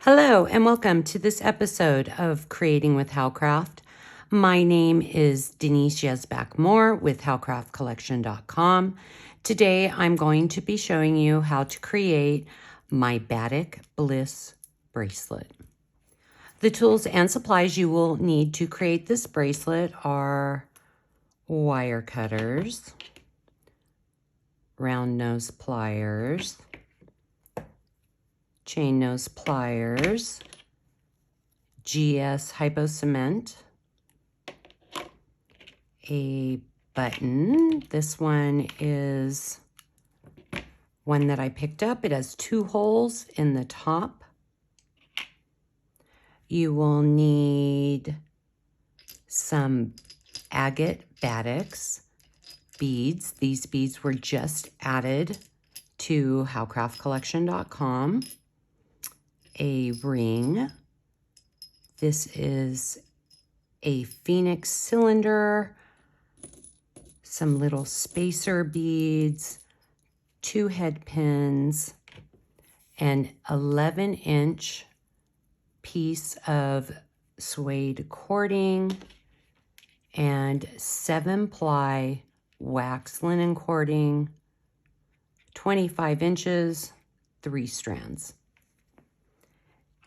Hello and welcome to this episode of Creating with Howcraft. My name is Denise Yesbach-Moore with howcraftcollection.com. Today I'm going to be showing you how to create my Batik Bliss bracelet. The tools and supplies you will need to create this bracelet are wire cutters, round nose pliers, chain nose pliers, GS hypo cement, a button. This one is one that I picked up. It has 2 holes in the top. You will need some agate Batiks beads. These beads were just added to howcraftcollection.com. A ring. This is a Phoenix cylinder, some little spacer beads, 2 head pins, an 11-inch piece of suede cording, and 7-ply wax linen cording, 25 inches, 3 strands.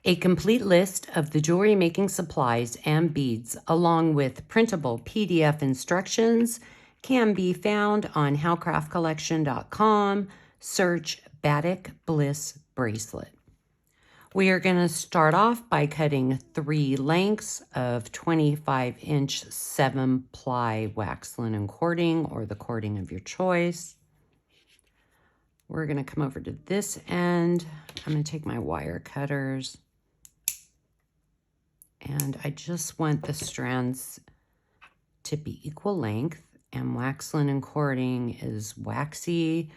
A complete list of the jewelry making supplies and beads, along with printable PDF instructions, can be found on howcraftcollection.com. Search Batik Bliss bracelet. We are going to start off by cutting 3 lengths of 25-inch 7-ply wax linen cording, or the cording of your choice. We're going to come over to this end. I'm going to take my wire cutters. And I just want the strands to be equal length, and wax linen cording is waxy,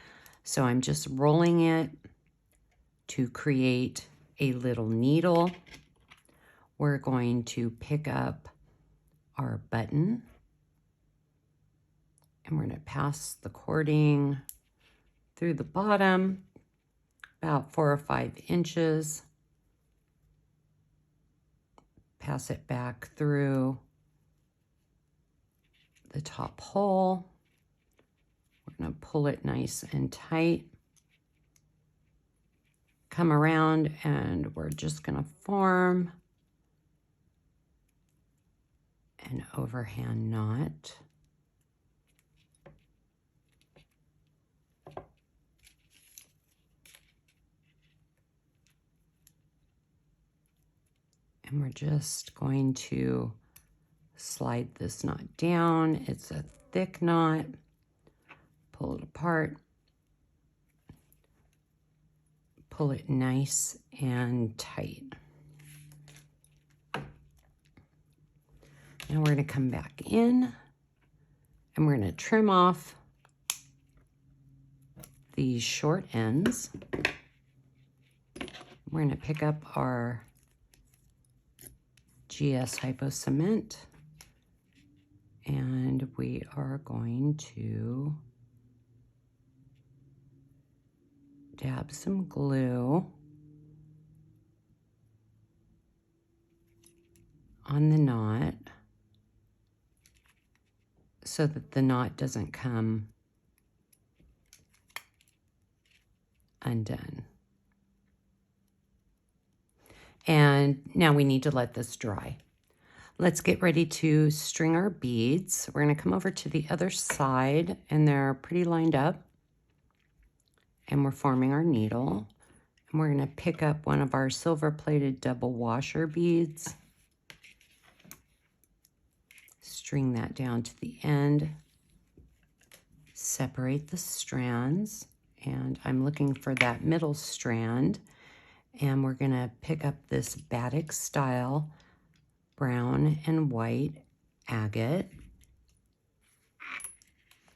so I'm just rolling it to create a little needle. We're going to pick up our button, and we're going to pass the cording through the bottom about 4 or 5 inches. Pass it back through the top hole. We're going to pull it nice and tight. Come around, and we're just going to form an overhand knot. And we're just going to slide this knot down. It's a thick knot. Pull it apart. Pull it nice and tight. Now we're going to come back in, and we're going to trim off these short ends. We're going to pick up our GS hypo cement, and we are going to dab some glue on the knot so that the knot doesn't come undone. And now we need to let this dry. Let's get ready to string our beads. We're going to come over to the other side, and they're pretty lined up. And we're forming our needle. And we're going to pick up one of our silver-plated double washer beads. String that down to the end. Separate the strands. And I'm looking for that middle strand. And we're going to pick up this Batik style brown and white agate.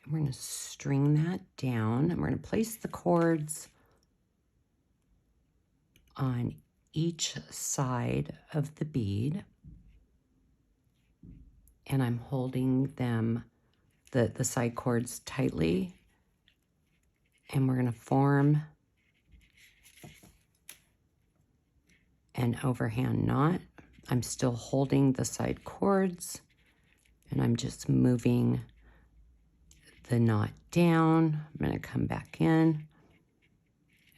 And we're going to string that down, and we're going to place the cords on each side of the bead. And I'm holding them, the side cords, tightly. And we're going to form an overhand knot. I'm still holding the side cords, and I'm just moving the knot down. I'm going to come back in,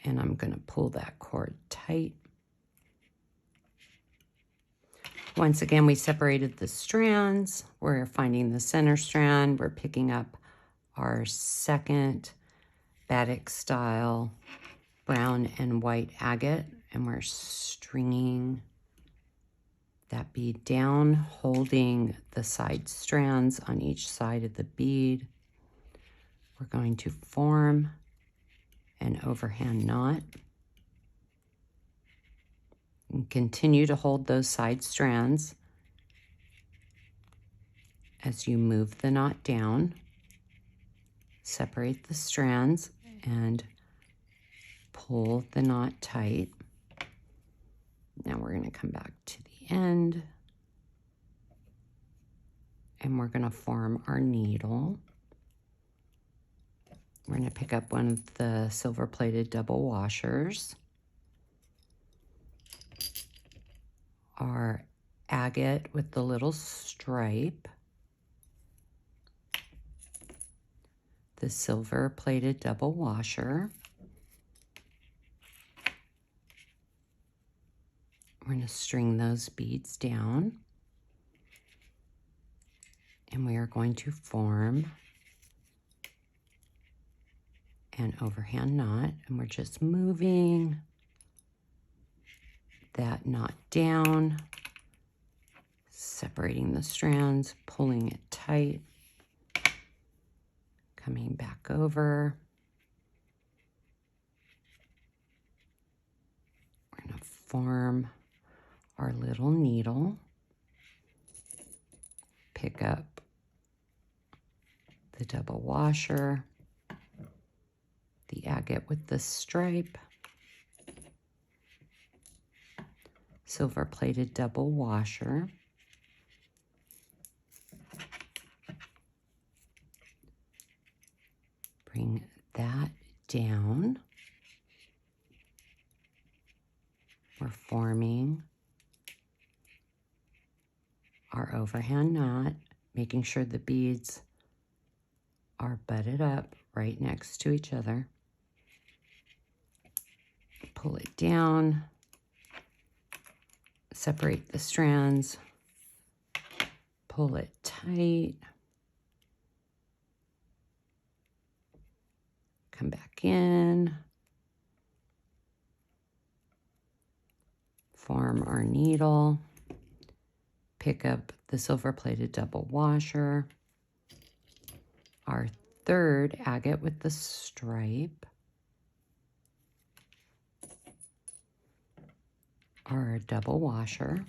and I'm going to pull that cord tight. Once again, we separated the strands. We're finding the center strand. We're picking up our second Batik style brown and white agate, and we're stringing that bead down, holding the side strands on each side of the bead. We're going to form an overhand knot and continue to hold those side strands as you move the knot down. Separate the strands and pull the knot tight. Now we're going to come back to the end, and we're going to form our needle. We're going to pick up one of the silver-plated double washers, our agate with the little stripe, the silver-plated double washer. We're going to string those beads down, and we are going to form an overhand knot, and we're just moving that knot down, separating the strands, pulling it tight, coming back over. We're going to form our little needle, pick up the double washer, the agate with the stripe, silver-plated double washer, bring that down. We're forming our overhand knot, making sure the beads are butted up right next to each other. Pull it down, separate the strands, pull it tight, come back in, form our needle, pick up the silver-plated double washer, our third agate with the stripe, our double washer,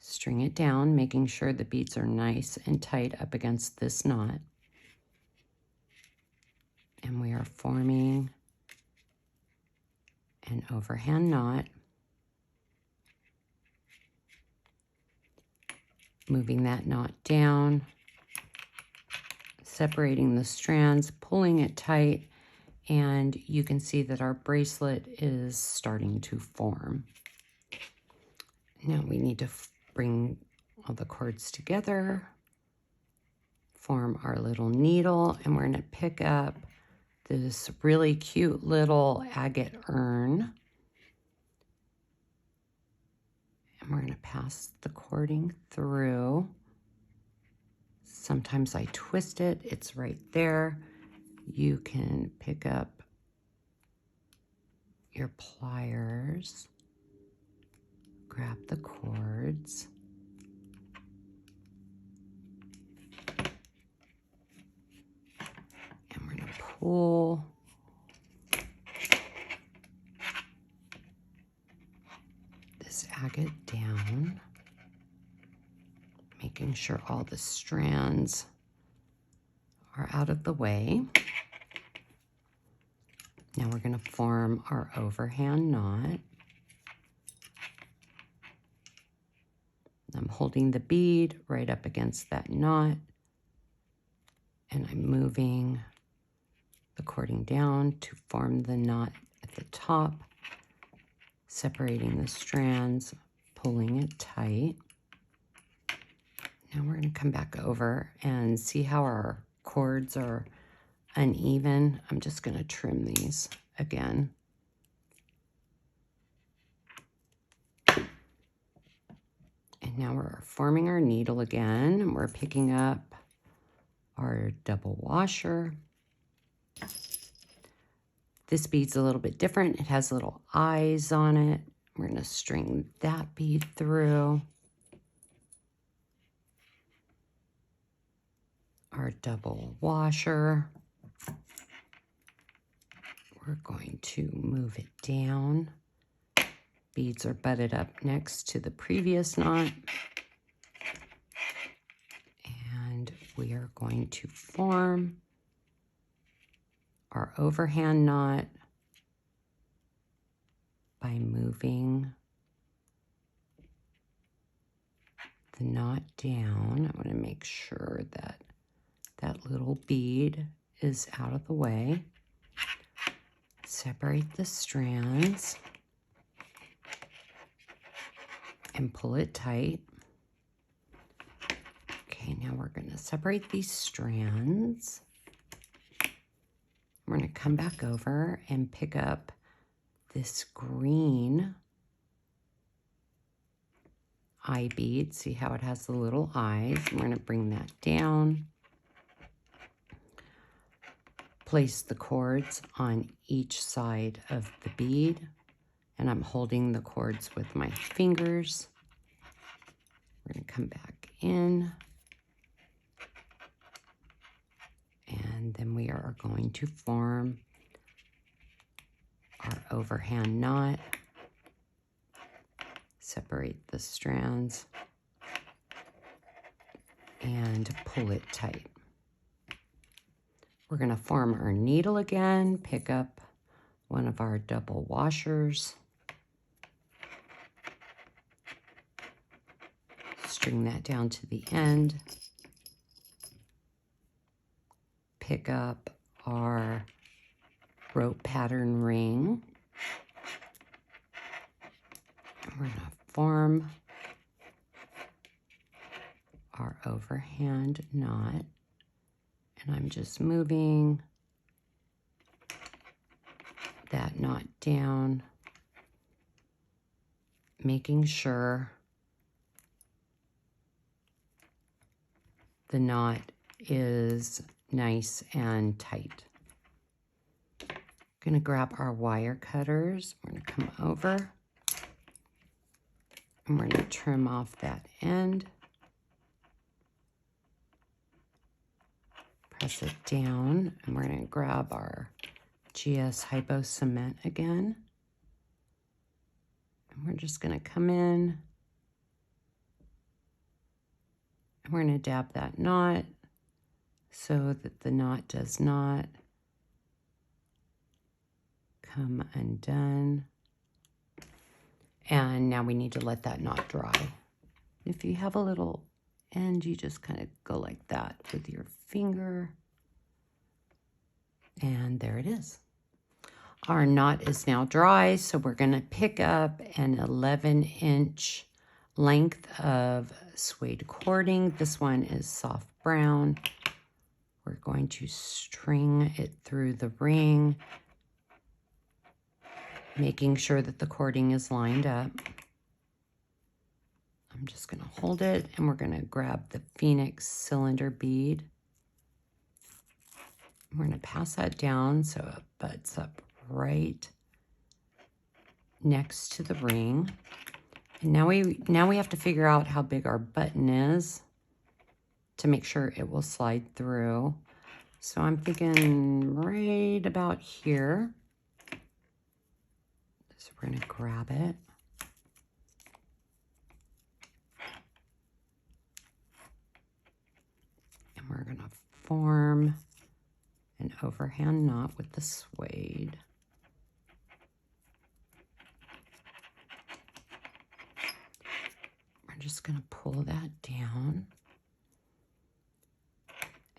string it down, making sure the beads are nice and tight up against this knot. And we are forming an overhand knot, moving that knot down, separating the strands, pulling it tight, and you can see that our bracelet is starting to form. Now we need to bring all the cords together, form our little needle, and we're going to pick up this really cute little agate urn. And we're going to pass the cording through. Sometimes I twist it, it's right there. You can pick up your pliers, grab the cords, and we're going to pull this agate down, making sure all the strands are out of the way. Now we're going to form our overhand knot. I'm holding the bead right up against that knot, and I'm moving the cording down to form the knot at the top, separating the strands, pulling it tight. Now we're going to come back over and see how our cords are uneven. I'm just going to trim these again. And now we're forming our needle again, and we're picking up our double washer. This bead's a little bit different. It has little eyes on it. We're going to string that bead through. Our double washer. We're going to move it down. Beads are butted up next to the previous knot. And we are going to form our overhand knot by moving the knot down. I want to make sure that that little bead is out of the way. Separate the strands and pull it tight. Okay, now we're going to separate these strands. We're going to come back over and pick up this green eye bead. See how it has the little eyes? We're going to bring that down. Place the cords on each side of the bead, and I'm holding the cords with my fingers. We're going to come back in, and then we are going to form our overhand knot. Separate the strands and pull it tight. We're going to form our needle again, pick up one of our double washers, string that down to the end, pick up our rope pattern ring. We're going to form our overhand knot. And I'm just moving that knot down, making sure the knot is nice and tight. I'm going to grab our wire cutters. We're going to come over and we're going to trim off that end. Press it down, and we're going to grab our GS Hypo Cement again. And we're just going to come in, and we're going to dab that knot so that the knot does not come undone. And now we need to let that knot dry. If you have a little end, you just kind of go like that with your finger. And there it is. Our knot is now dry, so we're going to pick up an 11-inch length of suede cording. This one is soft brown. We're going to string it through the ring, making sure that the cording is lined up. I'm just going to hold it, and we're going to grab the Phoenix cylinder bead. We're going to pass that down so it butts up right next to the ring. And now we have to figure out how big our button is to make sure it will slide through. So I'm thinking right about here. So we're going to grab it. And we're going to form an overhand knot with the suede. We're just going to pull that down.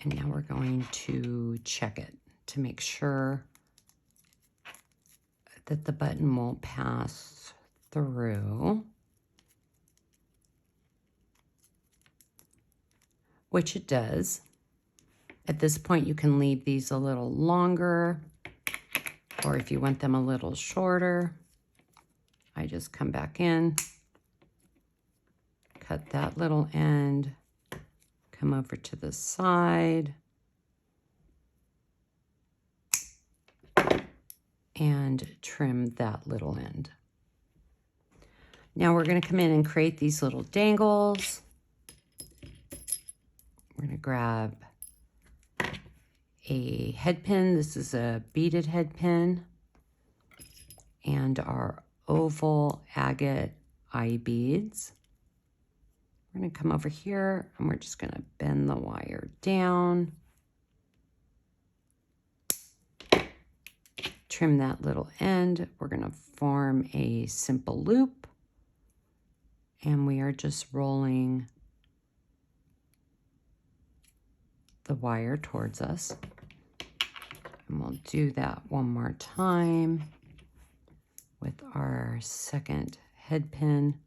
And now we're going to check it to make sure that the button won't pass through, which it does. At this point, you can leave these a little longer, or if you want them a little shorter, I just come back in, cut that little end, come over to the side, and trim that little end. Now we're going to come in and create these little dangles. We're going to grab a head pin. This is a beaded head pin, and our oval agate eye beads. We're going to come over here and we're just going to bend the wire down, trim that little end. We're going to form a simple loop, and we are just rolling the wire towards us. And we'll do that one more time with our second head pin.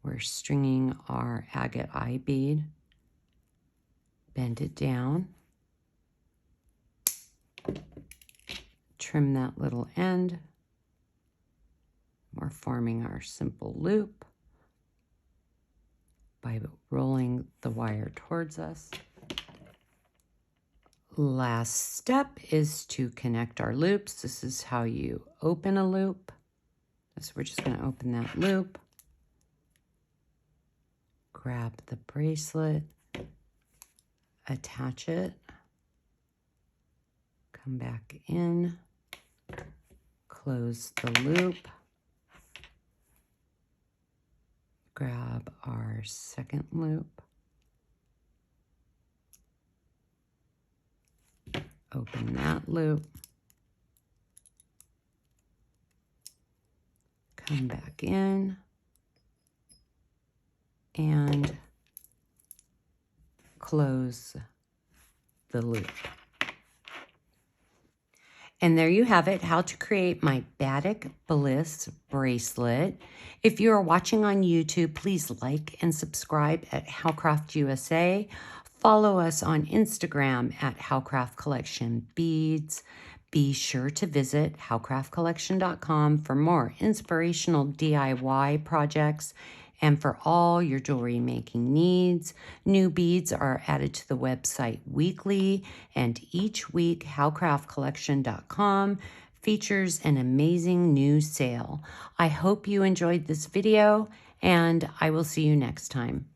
We're stringing our agate eye bead, bend it down, trim that little end. We're forming our simple loop by rolling the wire towards us. Last step is to connect our loops. This is how you open a loop. So we're just going to open that loop, grab the bracelet, attach it, come back in, close the loop, grab our second loop, open that loop, come back in, and close the loop. And there you have it, how to create my Batik Bliss bracelet. If you are watching on YouTube, please like and subscribe at Howcraft USA. Follow us on Instagram at Howcraft Collection Beads. Be sure to visit howcraftcollection.com for more inspirational DIY projects and for all your jewelry making needs. New beads are added to the website weekly, and each week howcraftcollection.com features an amazing new sale. I hope you enjoyed this video, and I will see you next time.